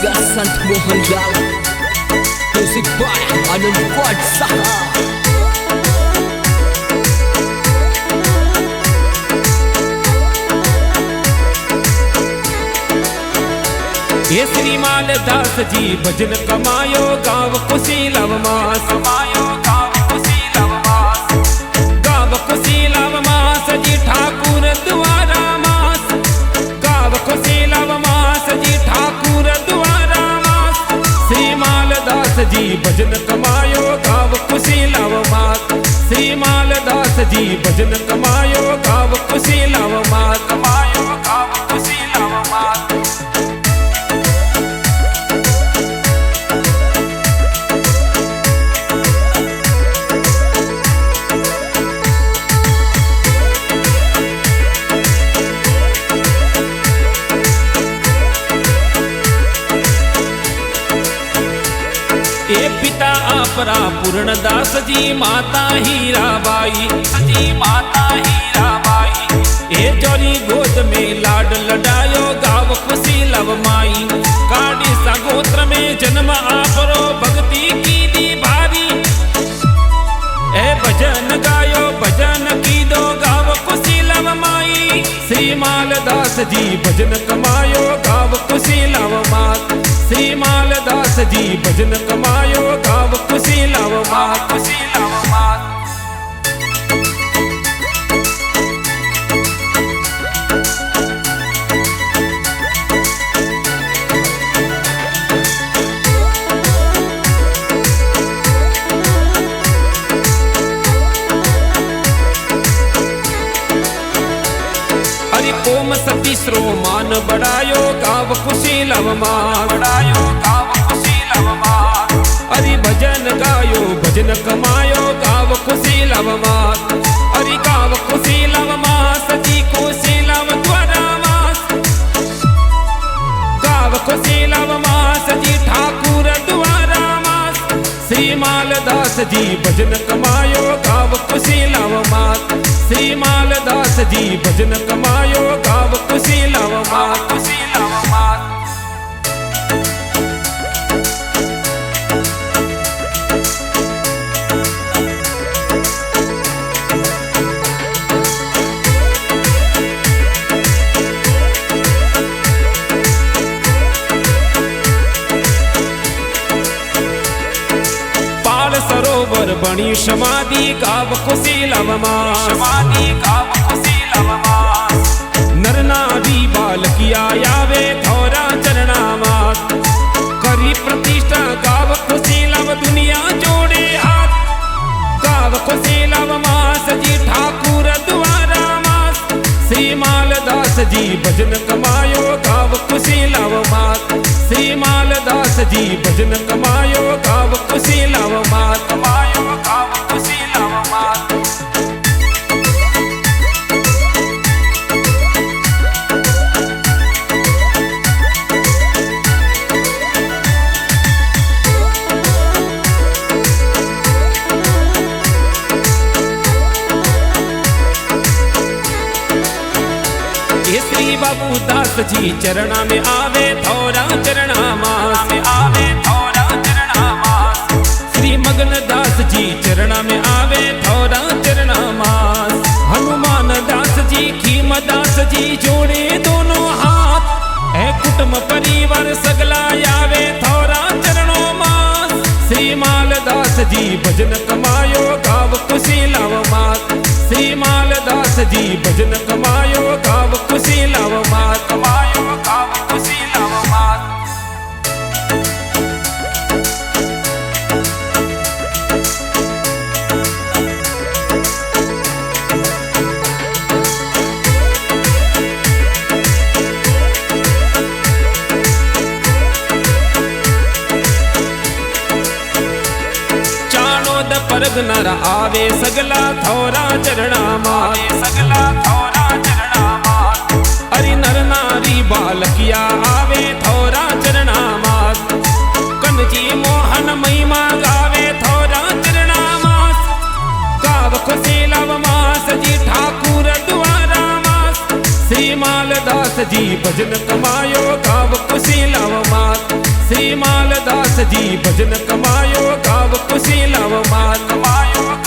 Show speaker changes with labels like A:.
A: Singer Sant Mohan Lal, music by Anand क्वाड साहा।
B: ये श्री मालदास जी भजन कमायो गाँव खुशी लव मास, कमायो गाँव खुशी लव मास, गाँव खुशी लव मास जी ठाकुर द्वारा मास, गाँव खुशी लव मास जी ठाकुर द्वारा मास। श्री मालदास जी भजन कमायो गाँव खुशी लव मास, श्री मालदास जी भजन कमायो गाँव खुशी लव मास, कमायो गाँव खुशी लव मास। ए पिता आपरा पूर्णदास जी माता हीराबाई जी, माता हीराबाई। ए जोरी गोद में लाड लडायो गाँव खुशी लव माई, काड़ी सा गोत्र में जन्म आपरो भक्ति की दी भारी। ए भजन गायो भजन की दो गाँव खुशी लव माई। श्री मालदास जी भजन कमायो गाँव खुशी लव मात, श्री मालदास जी भजन कमायो गाँव खुशी लव मात, खुशी लव मात। हरि ओम सतीसरो मान बढ़ायो गाँव खुशी लव मास, बढ़ायो गाँव खुशी लव मास। हरि भजन गायो भजन कमायो गाँव खुशी लव मास, हरि गाँव खुशी लव मास जी खुशी लव द्वारा मास, गाँव खुशी लव मास जी ठाकुर द्वारा मास। श्री मालदास जी भजन कमायो गाँव खुशी लव मास, श्री मालदास जी भजन कमायो गाँव खुशी लव मास, खुशी लव मास। पाल सरोवर बनी समाधि गाँव खुशी लव मास, समाधि गाँव खुशी लव मास। नर नारी बालकिया आवे थोरा चरणा मास, करी प्रतिष्ठा गाँव खुशी लव दुनिया जोड़े हाथ, गाँव खुशी लव मास जी ठाकुर द्वारा मास। श्री मालदास जी भजन कमायो गाँव खुशी लव मास, श्री मालदास जी भजन कमायो गाँव खुशी लव मास, कमायो गाँव खुशी लव मास। श्री बाबू दास जी चरणा में आवे थोरा चरणा मास, आवे थोरा चरणा मास। श्री मगन दास जी चरणा में आवे थोरा चरणा मास। हनुमान दास जी खीम दास जी जोड़े दोनों हाथ, है कुटुंब परिवार सगला आवे थोरा चरणों मास। श्री मालदास जी भजन कमायो गाँव खुशी लव मास, श्री मालदास जी भजन कमायो गाँव खुशी लव मास, कमायो गाँव खुशी लव मास। चाणोद परग नर आवे सगला थोरा चरणा मास, सगला थोरा चरणा मास। हरि नर नारी बालकिया आवे थोरा चरणा मास, कनजी मोहन महिमा गावे थोरा चरणा मास, गाँव खुशी लव मास जी ठाकुर द्वारा मास। श्री मालदास માલદાસજી ભજન કમાયો ગાવ ખુશી લાવ માત શ્રી માલદાસજી ભજન કમાયો ગાવ ખુશી લાવ માત કમાયો